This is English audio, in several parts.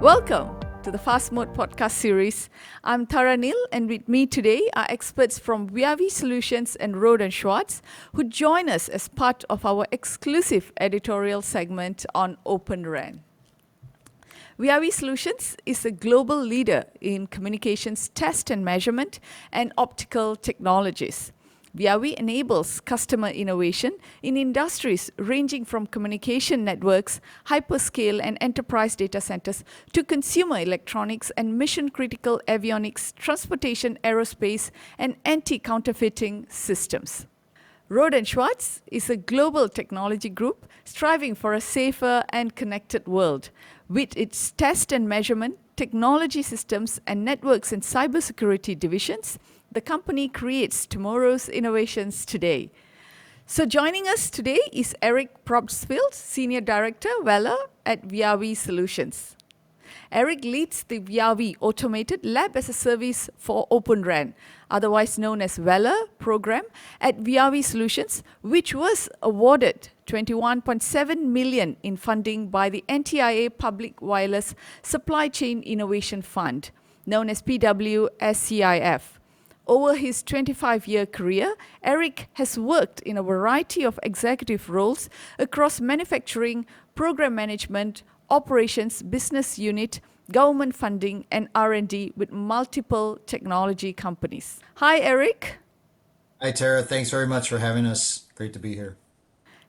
Welcome to the Fast Mode podcast series. I'm Tara Neil, and with me today are experts from VIAVI Solutions and Rohde and Schwarz, who join us as part of our exclusive editorial segment on Open RAN. VIAVI Solutions is a global leader in communications test and measurement and optical technologies. VIAVI enables customer innovation in industries ranging from communication networks, hyperscale and enterprise data centers to consumer electronics and mission-critical avionics, transportation, aerospace, and anti-counterfeiting systems. Rohde and Schwarz is a global technology group striving for a safer and connected world. With its test and measurement, technology systems, and networks and cybersecurity divisions, the company creates tomorrow's innovations today. So joining us today is Eric Probstfield, Senior Director, VALOR at VIAVI Solutions. Eric leads the VIAVI Automated Lab as a Service for Open RAN, otherwise known as VALOR program at VIAVI Solutions, which was awarded $21.7 million in funding by the NTIA Public Wireless Supply Chain Innovation Fund, known as PWSCIF. Over his 25-year career, Eric has worked in a variety of executive roles across manufacturing, program management, operations, business unit, government funding, and R&D with multiple technology companies. Hi, Eric. Hi, Tara. Thanks very much for having us. Great to be here.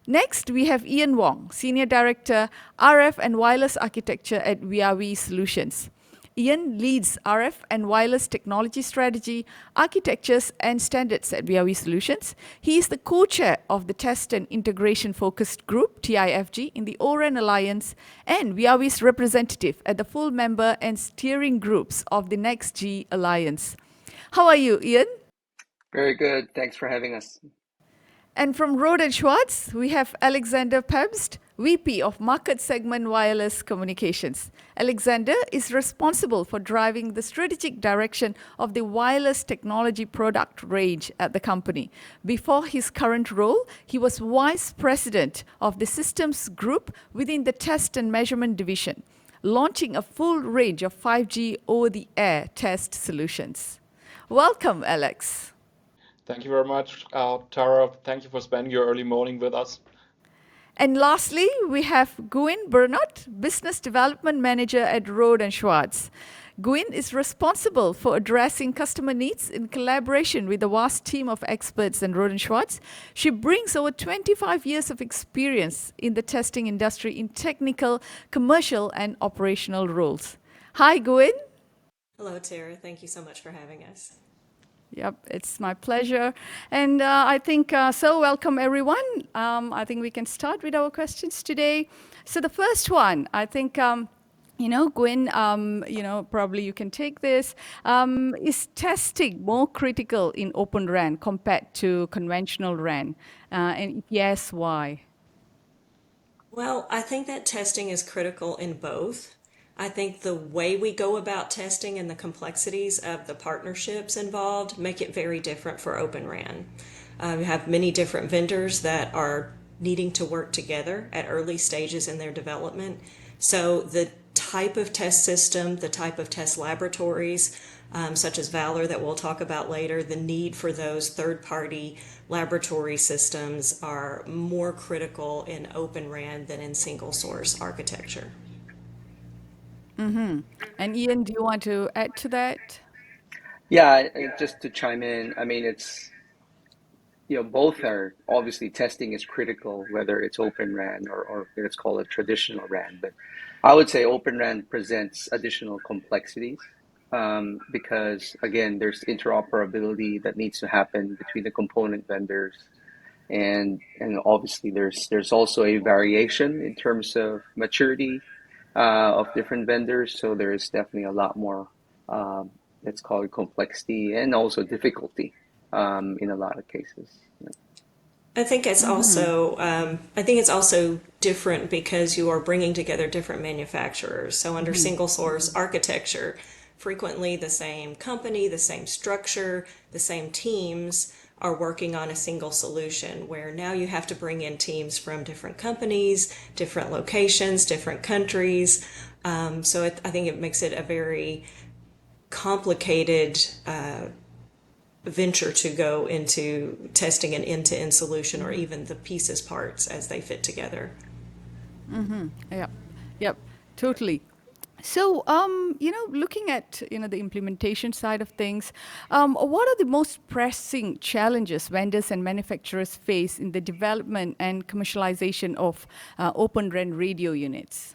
Next, we have Ian Wong, Senior Director, RF and Wireless Architecture at VIAVI Solutions. Ian leads RF and wireless technology strategy, architectures, and standards at VIAVI Solutions. He is the co-chair of the Test and Integration Focused Group, TIFG, in the O-RAN Alliance, and VIAVI's representative at the full member and steering groups of the NextG Alliance. How are you, Ian? Very good. Thanks for having us. And from Rohde and Schwarz, we have Alexander Pabst, VP of Market Segment Wireless Communications. Alexander is responsible for driving the strategic direction of the wireless technology product range at the company. Before his current role, he was Vice President of the Systems Group within the Test and Measurement Division, launching a full range of 5G over-the-air test solutions. Welcome, Alex. Thank you very much, Tara. Thank you for spending your early morning with us. And lastly, we have Gwyn Bernot, Business Development Manager at Rohde and Schwarz. Gwyn is responsible for addressing customer needs in collaboration with a vast team of experts in Rohde and Schwarz. She brings over 25 years of experience in the testing industry in technical, commercial, and operational roles. Hi, Gwyn. Hello, Tara. Thank you so much for having us. Yep, it's my pleasure. And I think, welcome everyone. I think we can start with our questions today. So the first one, I think, Gwyn, probably you can take this. Is testing more critical in Open RAN compared to conventional RAN? And if yes, why? Well, I think that testing is critical in both. I think the way we go about testing and the complexities of the partnerships involved make it very different for Open RAN. We have many different vendors that are needing to work together at early stages in their development. So the type of test system, the type of test laboratories, such as VALOR that we'll talk about later, the need for those third-party laboratory systems are more critical in Open RAN than in single-source architecture. Mm-hmm. And Ian, do you want to add to that? Yeah, just to chime in, I mean, it's, both are obviously testing is critical, whether it's Open RAN or let's call it traditional RAN. But I would say Open RAN presents additional complexities because, again, there's interoperability that needs to happen between the component vendors. And obviously, there's also a variation in terms of maturity of different vendors. So there is definitely a lot more, let's call it complexity and also difficulty in a lot of cases. I think it's also different because you are bringing together different manufacturers. So under single source architecture, frequently the same company, the same structure, the same teams are working on a single solution, where now you have to bring in teams from different companies, different locations, different countries. I think it makes it a very complicated venture to go into testing an end-to-end solution, or even the pieces parts as they fit together. Yep, yep, totally. So, looking at the implementation side of things, what are the most pressing challenges vendors and manufacturers face in the development and commercialization of Open RAN radio units?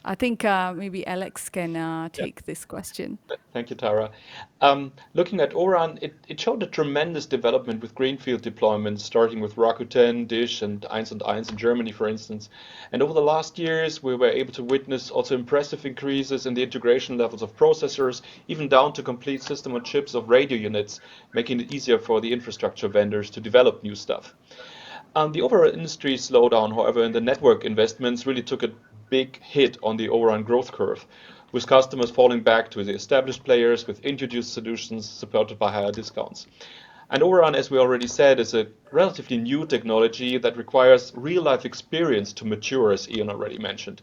I think maybe Alex can take this question. Thank you, Tara. Looking at O-RAN, it showed a tremendous development with greenfield deployments, starting with Rakuten, Dish, and 1&1 in Germany, for instance. And over the last years, we were able to witness also impressive increases in the integration levels of processors, even down to complete system on chips of radio units, making it easier for the infrastructure vendors to develop new stuff. The overall industry slowdown, however, in the network investments really took a big hit on the O-RAN growth curve, with customers falling back to the established players with introduced solutions supported by higher discounts. And O-RAN, as we already said, is a relatively new technology that requires real-life experience to mature, as Ian already mentioned.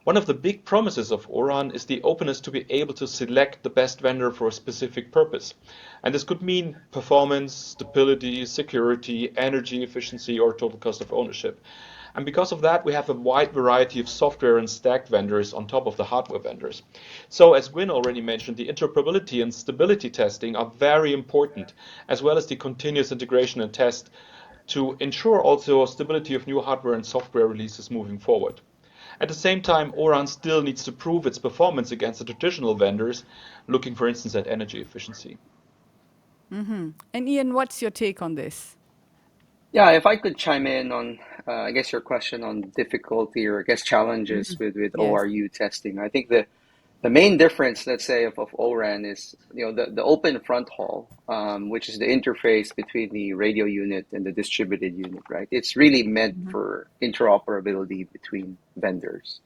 One of the big promises of O-RAN is the openness to be able to select the best vendor for a specific purpose. And this could mean performance, stability, security, energy efficiency, or total cost of ownership. And because of that, we have a wide variety of software and stack vendors on top of the hardware vendors. So as Win already mentioned, the interoperability and stability testing are very important, as well as the continuous integration and test to ensure also stability of new hardware and software releases moving forward. At the same time, O-RAN still needs to prove its performance against the traditional vendors, looking, for instance, at energy efficiency. And Ian, what's your take on this? Yeah, if I could chime in on, I guess your question on difficulty, or I guess challenges with Yes. ORU testing. I think the main difference, let's say, of ORAN is, the open front haul, which is the interface between the radio unit and the distributed unit, right? It's really meant for interoperability between vendors.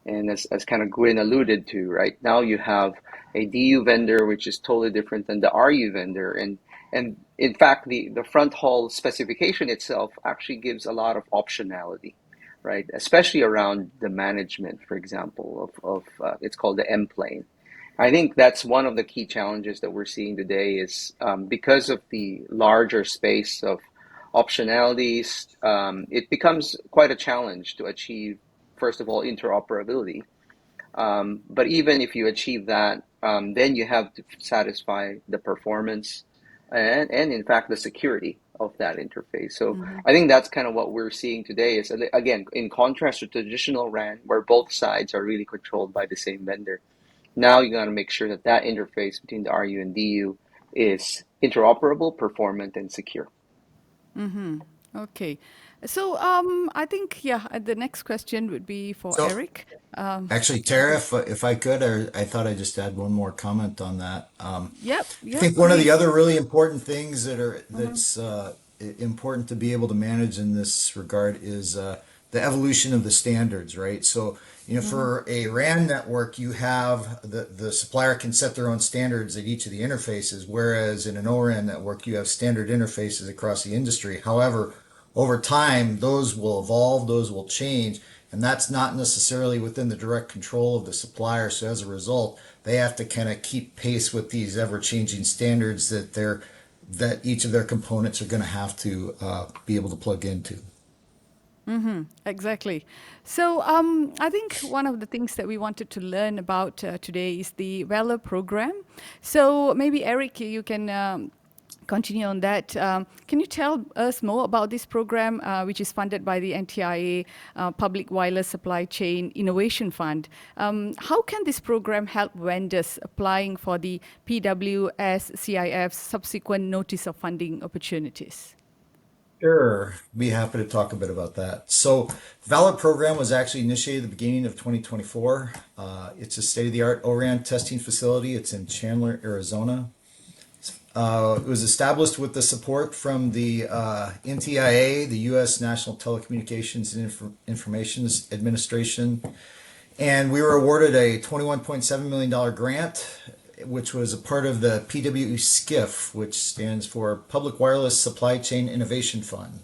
And as kind of Gwyn alluded to, right, now you have a DU vendor, which is totally different than the RU vendor. And in fact, the front haul specification itself actually gives a lot of optionality, right? Especially around the management, for example, of it's called the M plane. I think that's one of the key challenges that we're seeing today is because of the larger space of optionalities, it becomes quite a challenge to achieve, first of all, interoperability. But even if you achieve that, then you have to satisfy the performance and in fact, the security of that interface. So I think that's kind of what we're seeing today is, again, in contrast to traditional RAN, where both sides are really controlled by the same vendor. Now you got to make sure that that interface between the RU and DU is interoperable, performant, and secure. Okay. So I think, the next question would be for So Eric. actually, Tara, if I could, I thought I'd just add one more comment on that. Yep, I think one of the please. other really important things that's important to be able to manage in this regard is the evolution of the standards, right? So, for a RAN network, you have the supplier can set their own standards at each of the interfaces, whereas in an O-RAN network, you have standard interfaces across the industry. However, over time, those will evolve, those will change, and that's not necessarily within the direct control of the supplier. So as a result, they have to kind of keep pace with these ever-changing standards that each of their components are going to have to be able to plug into. Exactly. So I think one of the things that we wanted to learn about today is the VALOR program. So maybe Eric, you can continue on that. Can you tell us more about this program, which is funded by the NTIA Public Wireless Supply Chain Innovation Fund? How can this program help vendors applying for the PWSCIF's subsequent notice of funding opportunities? Sure, be happy to talk a bit about that. So, VALOR program was actually initiated at the beginning of 2024. It's a state-of-the-art O-RAN testing facility. It's in Chandler, Arizona. It was established with the support from the NTIA, the U.S. National Telecommunications and Information Administration, and we were awarded a $21.7 million grant which was a part of the PWSCIF, which stands for Public Wireless Supply Chain Innovation Fund.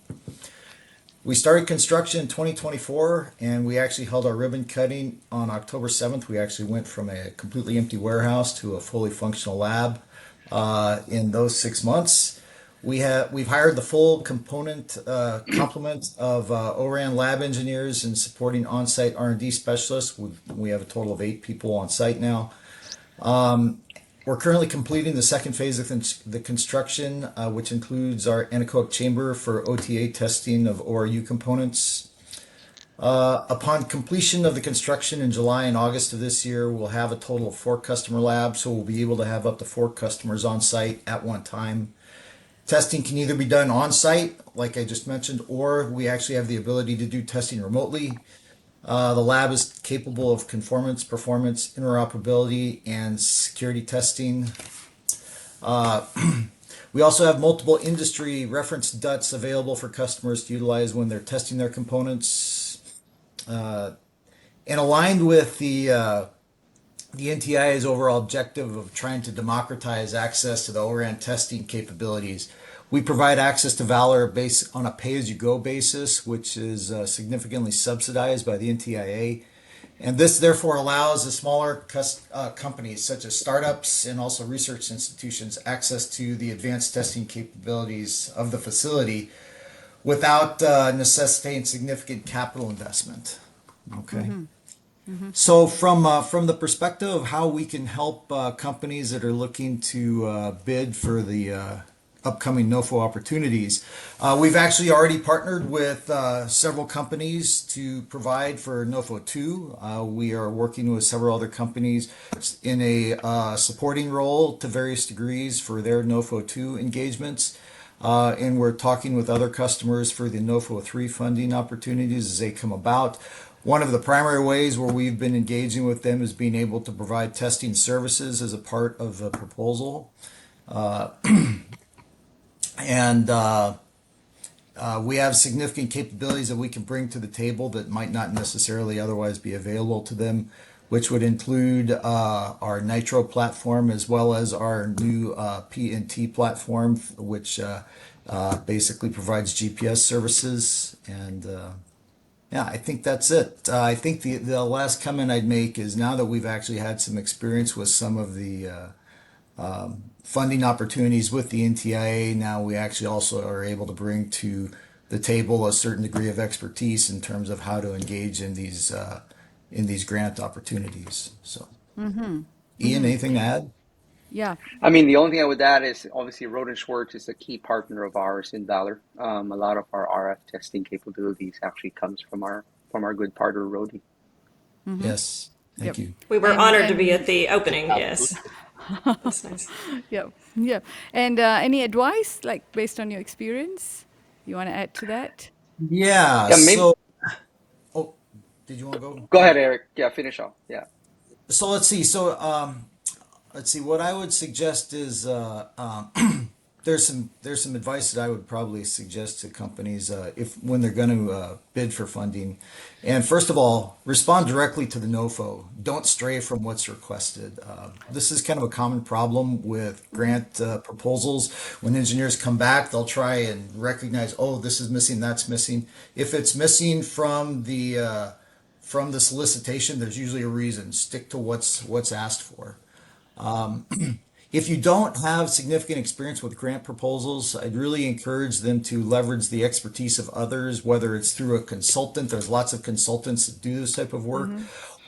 We started construction in 2024, and we actually held our ribbon cutting on October 7th. We actually went from a completely empty warehouse to a fully functional lab in those 6 months. We've hired the full complement of ORAN lab engineers and supporting on-site R&D specialists. We have a total of 8 people on site now. We're currently completing the second phase of the construction, which includes our anechoic chamber for OTA testing of ORU components. Upon completion of the construction in July and August of this year, we'll have a total of 4 customer labs, so we'll be able to have up to 4 customers on site at one time. Testing can either be done on site, like I just mentioned, or we actually have the ability to do testing remotely. The lab is capable of conformance, performance, interoperability, and security testing. We also have multiple industry reference DUTs available for customers to utilize when they're testing their components. And aligned with the NTIA's overall objective of trying to democratize access to the ORAN testing capabilities, we provide access to VALOR based on a pay-as-you-go basis, which is significantly subsidized by the NTIA. And this therefore allows the smaller companies, such as startups and also research institutions, access to the advanced testing capabilities of the facility without necessitating significant capital investment. Okay. So from the perspective of how we can help companies that are looking to bid for the upcoming NOFO opportunities, we've actually already partnered with several companies to provide for NOFO 2. We are working with several other companies in a supporting role to various degrees for their NOFO 2 engagements. And we're talking with other customers for the NOFO 3 funding opportunities as they come about. One of the primary ways where we've been engaging with them is being able to provide testing services as a part of the proposal. And we have significant capabilities that we can bring to the table that might not necessarily otherwise be available to them, which would include our Nitro platform as well as our new P&T platform, which basically provides GPS services. And yeah, I think that's it. I think the last comment I'd make is now that we've actually had some experience with some of the funding opportunities with the NTIA, now we actually also are able to bring to the table a certain degree of expertise in terms of how to engage in these grant opportunities. So, Ian, anything to add? Yeah. I mean, the only thing I would add is obviously Rohde and Schwarz is a key partner of ours in VALOR. A lot of our RF testing capabilities actually comes from our good partner Rohde. Yes. Thank you. We were And- honored to and- be at the opening, yes. That's nice. Yeah, yeah. And any advice, like based on your experience, you want to add to that? Yeah. Yeah, maybe, So, oh, did you want to go? go ahead, Eric. Yeah, finish off. Yeah. So let's see. Let's see. What I would suggest is there's some advice that I would probably suggest to companies if when they're going to bid for funding. And first of all, respond directly to the NOFO. Don't stray from what's requested. This is kind of a common problem with grant proposals. When engineers come back, they'll try and recognize, oh, this is missing, that's missing. If it's missing from the solicitation, there's usually a reason. Stick to what's asked for. If you don't have significant experience with grant proposals, I'd really encourage them to leverage the expertise of others, whether it's through a consultant. There's lots of consultants that do this type of work,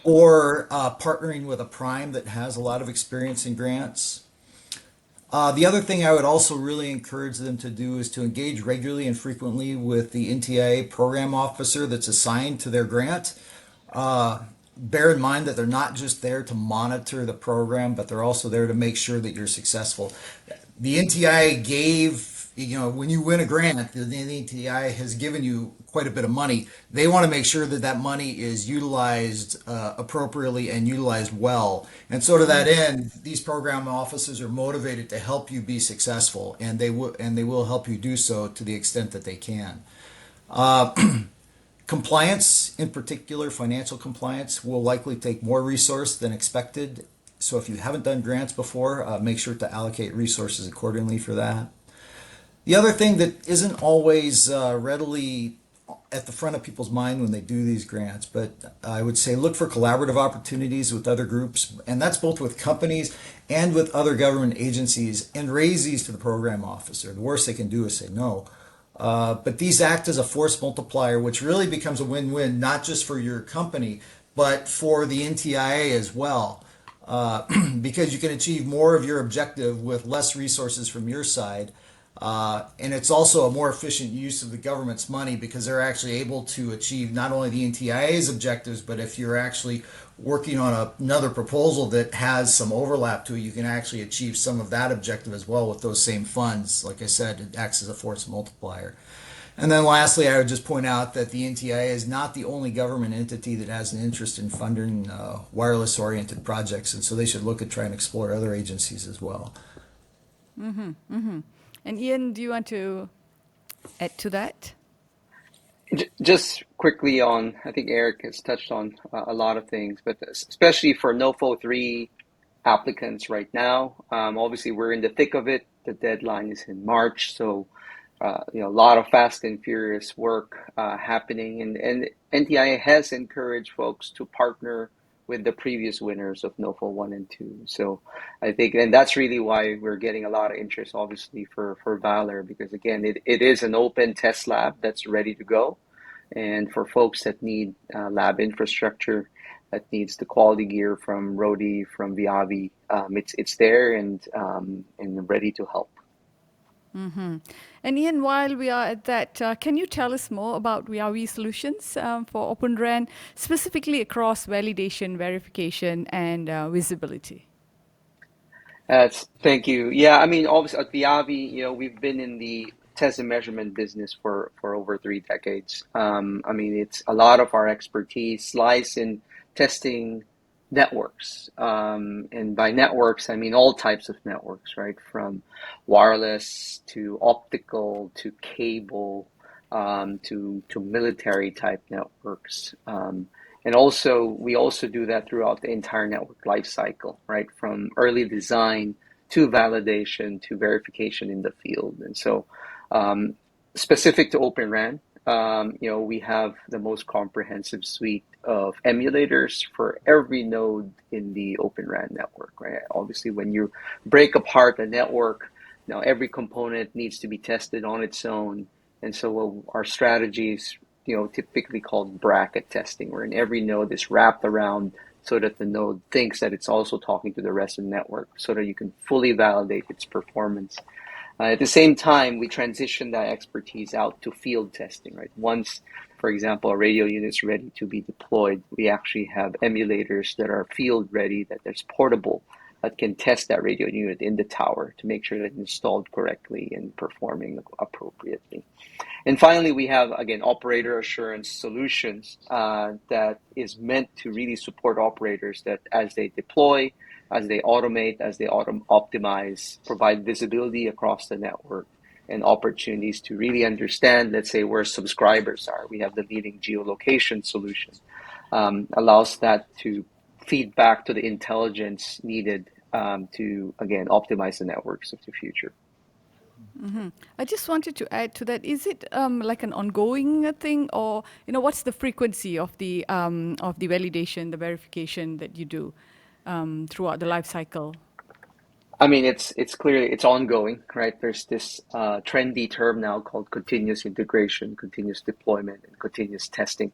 or partnering with a prime that has a lot of experience in grants. The other thing I would also really encourage them to do is to engage regularly and frequently with the NTIA program officer that's assigned to their grant. Bear in mind that they're not just there to monitor the program, but they're also there to make sure that you're successful. The NTIA gave, when you win a grant, the NTIA has given you quite a bit of money. They want to make sure that that money is utilized appropriately and utilized well. And so to that end, these program officers are motivated to help you be successful, and they will help you do so to the extent that they can. Compliance, in particular financial compliance, will likely take more resource than expected, So if you haven't done grants before, make sure to allocate resources accordingly for that. The other thing that isn't always readily at the front of people's mind when they do these grants, but I would say look for collaborative opportunities with other groups, and that's both with companies and with other government agencies, and raise these to the program officer. The worst they can do is say no. But these act as a force multiplier, which really becomes a win-win, not just for your company, but for the NTIA as well. Because you can achieve more of your objective with less resources from your side. And it's also a more efficient use of the government's money because they're actually able to achieve not only the NTIA's objectives, but if you're actually working on another proposal that has some overlap to it, you can actually achieve some of that objective as well with those same funds. Like I said, it acts as a force multiplier. And then lastly, I would just point out that the NTIA is not the only government entity that has an interest in funding wireless-oriented projects, and so they should look at trying to explore other agencies as well. And Ian, do you want to add to that? Just quickly on, I think Eric has touched on a lot of things, but especially for NOFO 3 applicants right now, obviously we're in the thick of it. The deadline is in March, so a lot of fast and furious work happening, and NTIA has encouraged folks to partner with the previous winners of NOFO 1 and 2. So I think, and that's really why we're getting a lot of interest, obviously, for VALOR, because again, it is an open test lab that's ready to go. And for folks that need lab infrastructure, that needs the quality gear from Rohde, from VIAVI, it's there and ready to help. And Ian, while we are at that, can you tell us more about VIAVI solutions for Open RAN, specifically across validation, verification, and visibility? Thank you. Yeah, I mean, obviously at VIAVI, we've been in the test and measurement business for over 3 decades. I mean, it's a lot of our expertise lies in testing networks. And by networks, I mean all types of networks, right? From wireless to optical to cable to military type networks. And also, we also do that throughout the entire network life cycle, right? From early design to validation to verification in the field. And so, specific to Open RAN, we have the most comprehensive suite of emulators for every node in the Open RAN network, right? Obviously, when you break apart a network, every component needs to be tested on its own. And so our strategy is, typically called bracket testing, where in every node is wrapped around so that the node thinks that it's also talking to the rest of the network so that you can fully validate its performance. At the same time, we transition that expertise out to field testing, right? Once, for example, a radio unit is ready to be deployed, we actually have emulators that are field ready, that there's portable, that can test that radio unit in the tower to make sure that it's installed correctly and performing appropriately. And finally, we have, again, operator assurance solutions that is meant to really support operators that as they deploy, as they automate, as they optimize, provide visibility across the network and opportunities to really understand, let's say, where subscribers are. We have the leading geolocation solution, allows that to feed back to the intelligence needed to, again, optimize the networks of the future. I just wanted to add to that. Is it like an ongoing thing, or what's the frequency of the validation, the verification that you do throughout the life cycle? I mean, it's clearly it's ongoing, right? There's this trendy term now called continuous integration, continuous deployment, and continuous testing.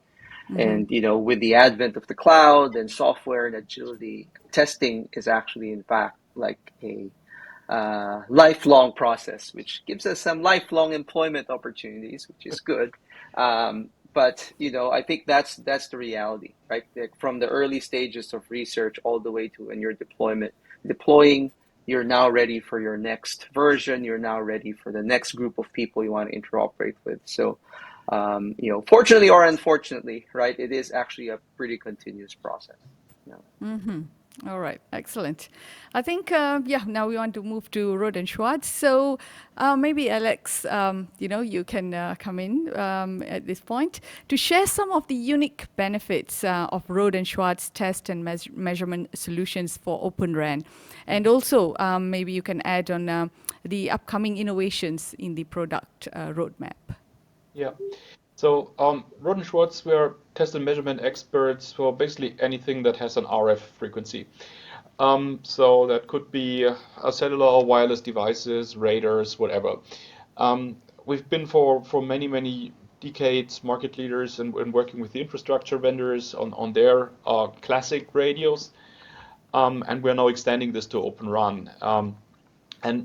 And with the advent of the cloud and software and agility, testing is actually, in fact, like a lifelong process, which gives us some lifelong employment opportunities, which is good. But I think that's the reality, right? From the early stages of research all the way to when you're deploying, you're now ready for your next version. You're now ready for the next group of people you want to interoperate with. So, fortunately or unfortunately, right, it is actually a pretty continuous process. All right, excellent. I think, now we want to move to Rohde and Schwarz. So maybe Alex, you can come in at this point to share some of the unique benefits of Rohde and Schwarz test and measurement solutions for Open RAN. And also, maybe you can add on the upcoming innovations in the product roadmap. Yeah. So, Rohde and Schwarz, we are test and measurement experts for basically anything that has an RF frequency. So that could be cellular or wireless devices, radars, whatever. We've been for many, many decades market leaders and working with the infrastructure vendors on their classic radios. And we're now extending this to Open RAN.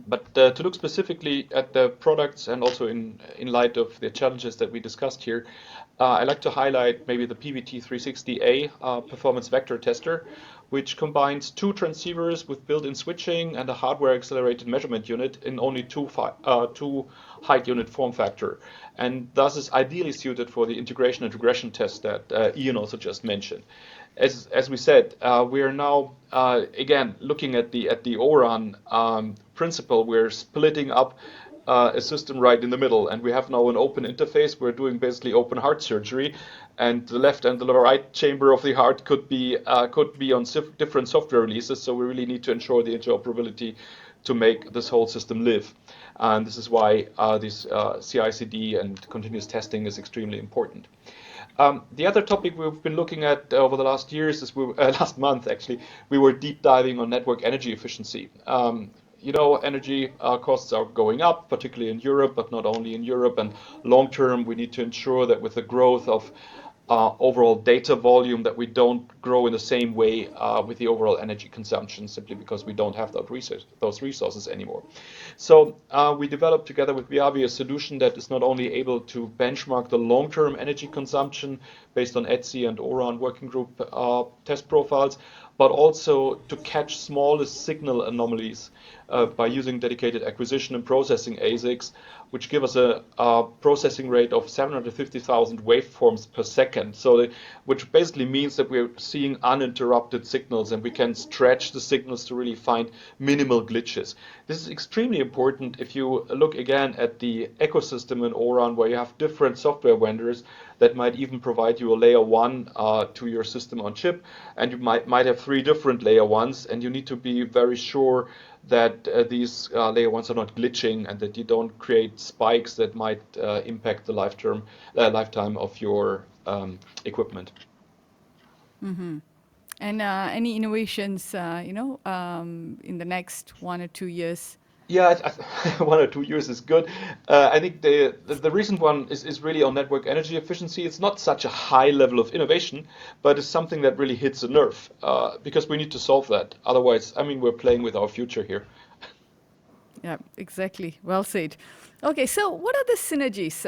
But to look specifically at the products and also in light of the challenges that we discussed here, I like to highlight maybe the PVT360A performance vector tester, which combines two transceivers with built-in switching and a hardware-accelerated measurement unit in only two height unit form factor, and thus is ideally suited for the integration and regression test that Ian also just mentioned. As we said, we are now again looking at the O-RUN principle. We're splitting up a system right in the middle, and we have now an open interface. We're doing basically open heart surgery, and the left and the right chamber of the heart could be on different software releases. So we really need to ensure the interoperability to make this whole system live. And this is why this CI/CD and continuous testing is extremely important. The other topic we've been looking at over the last years is last month actually, we were deep diving on network energy efficiency. Energy costs are going up, particularly in Europe, but not only in Europe. And long term, we need to ensure that with the growth of overall data volume, that we don't grow in the same way with the overall energy consumption, simply because we don't have those resources anymore. So we developed together with VIAVI a solution that is not only able to benchmark the long-term energy consumption based on ETSI and O-RUN working group test profiles, but also to catch smallest signal anomalies by using dedicated acquisition and processing ASICs, which give us a processing rate of 750,000 waveforms per second. So, which basically means that we're seeing uninterrupted signals, and we can stretch the signals to really find minimal glitches. This is extremely important if you look again at the ecosystem in O-RUN, where you have different software vendors that might even provide you a layer 1 to your system on chip, and you might have 3 different layer 1s, and you need to be very sure that these layer 1s are not glitching and that you don't create spikes that might impact the lifetime of your equipment. Mm-hmm. And any innovations, in the next 1 or 2 years? Yeah, 1 or 2 years is good. I think the recent one is really on network energy efficiency. It's not such a high level of innovation, but it's something that really hits a nerve because we need to solve that. Otherwise, we're playing with our future here. Yeah, exactly. Well said. Okay, so what are the synergies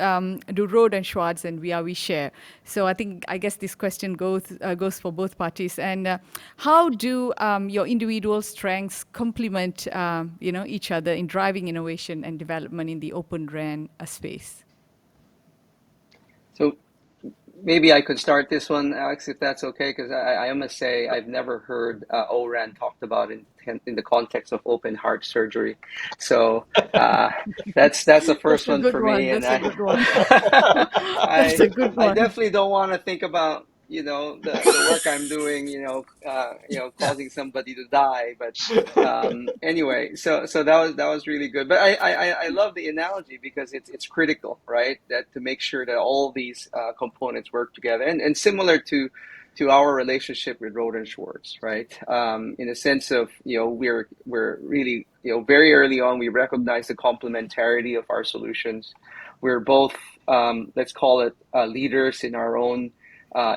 do Rohde and Schwarz and VIAVI share? So I guess this question goes for both parties. And how do your individual strengths complement each other in driving innovation and development in the Open RAN space? So maybe I could start this one, Alex, if that's okay, because I must say I've never heard O-RAN talked about in the context of open heart surgery. So that's the first one for me. That's a good one. I That's a good I one. definitely don't want to think about the work I'm doing, causing somebody to die. But anyway, so that was really good. But I love the analogy because it's critical, right? That to make sure that all these components work together, and similar to our relationship with Rohde and Schwarz, right? In a sense of we're really very early on we recognize the complementarity of our solutions. We're both let's call it leaders in our own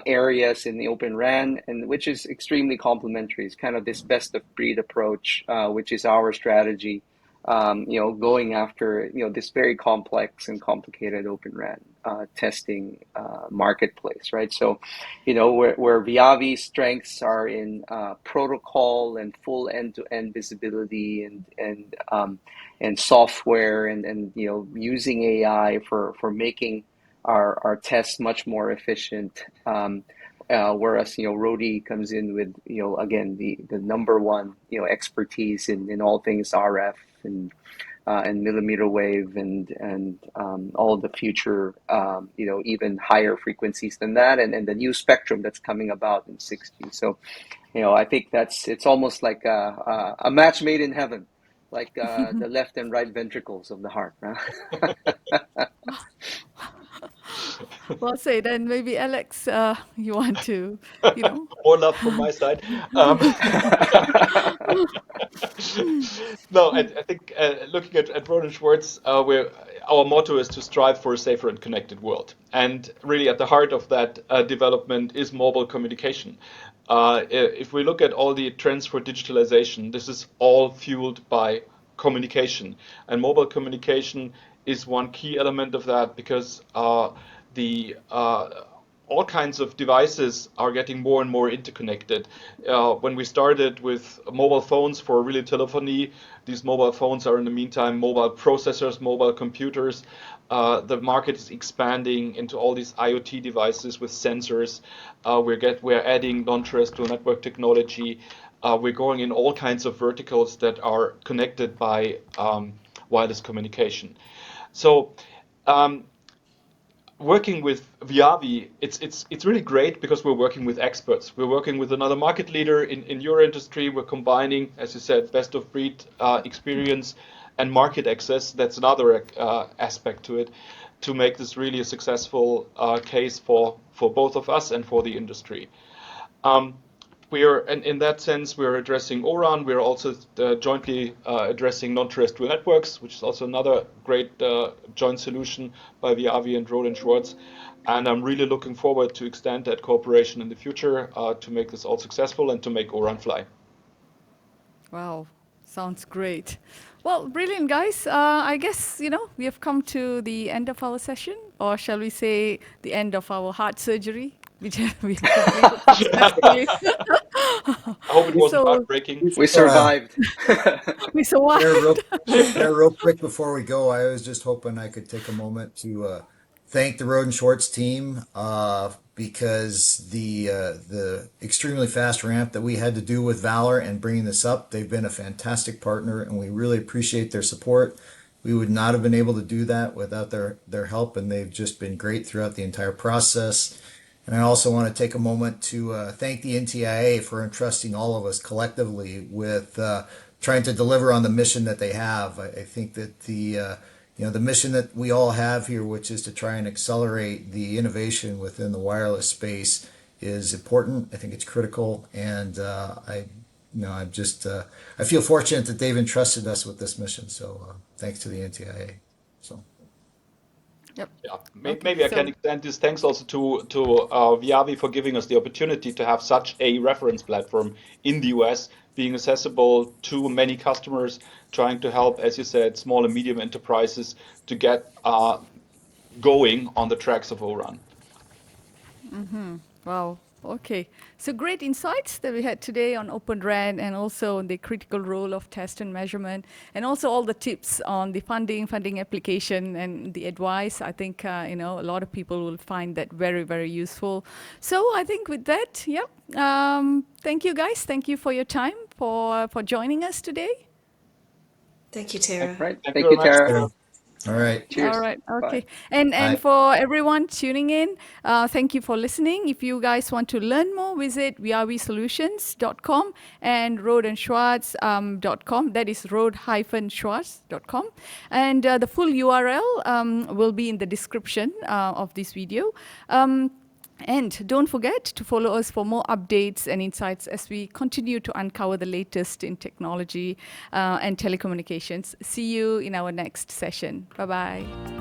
areas in the Open RAN, and which is extremely complementary. It's kind of this best of breed approach, which is our strategy. Going after this very complex and complicated Open RAN testing marketplace, right? So, where VIAVI's strengths are in protocol and full end-to-end visibility and software and using AI for making our tests much more efficient. whereas Rohde comes in with again the number one expertise in all things RF and millimeter wave and all the future even higher frequencies than that and the new spectrum that's coming about in 6G. So I think it's almost like a match made in heaven, like the left and right ventricles of the heart. Well said. And maybe Alex, you want to, More love from my side. No, I think looking at Rohde and Schwarz, our motto is to strive for a safer and connected world. And really at the heart of that development is mobile communication. If we look at all the trends for digitalization, this is all fueled by communication. And mobile communication is one key element of that because the all kinds of devices are getting more and more interconnected. When we started with mobile phones for really telephony, these mobile phones are in the meantime mobile processors, mobile computers. The market is expanding into all these IoT devices with sensors. We're adding non-terrestrial network technology. We're going in all kinds of verticals that are connected by wireless communication. So working with VIAVI, it's really great because we're working with experts. We're working with another market leader in your industry. We're combining, as you said, best of breed experience and market access. That's another aspect to it, to make this really a successful case for both of us and for the industry. In that sense, we're addressing O-RAN. We're also jointly addressing non-terrestrial networks, which is also another great joint solution by VIAVI and Rohde and Schwarz. And I'm really looking forward to extend that cooperation in the future to make this all successful and to make O-RAN fly. Wow, sounds great. Well, brilliant, guys. I guess, we have come to the end of our session, or shall we say the end of our heart surgery, which we have completed successfully. I hope it wasn't heartbreaking. We survived. We survived. Real quick before we go, I was just hoping I could take a moment to thank the Rohde and Schwarz team because the extremely fast ramp that we had to do with VALOR and bringing this up, they've been a fantastic partner, and we really appreciate their support. We would not have been able to do that without their help, and they've just been great throughout the entire process. And I also want to take a moment to thank the NTIA for entrusting all of us collectively with trying to deliver on the mission that they have. I think that the mission that we all have here, which is to try and accelerate the innovation within the wireless space, is important. I think it's critical, and I feel fortunate that they've entrusted us with this mission. So thanks to the NTIA. So. Yep. Yeah, maybe I can extend this thanks also to VIAVI for giving us the opportunity to have such a reference platform in the US, being accessible to many customers, trying to help, as you said, small and medium enterprises to get going on the tracks of O-RAN. Wow. Okay. So great insights that we had today on Open RAN and also on the critical role of test and measurement, and also all the tips on the funding application and the advice. I think, a lot of people will find that very, very useful. So I think with that, thank you guys. Thank you for your time, for joining us today. Thank you, Tara. Right. Thank Thank you you, very much. Tara. All right. Cheers. All right. Okay. Bye. And for everyone tuning in, thank you for listening. If you guys want to learn more, visit viavisolutions.com and rohdeandschwarz.com. That is rohde-schwarz.com. And the full URL will be in the description of this video. And don't forget to follow us for more updates and insights as we continue to uncover the latest in technology and telecommunications. See you in our next session. Bye-bye.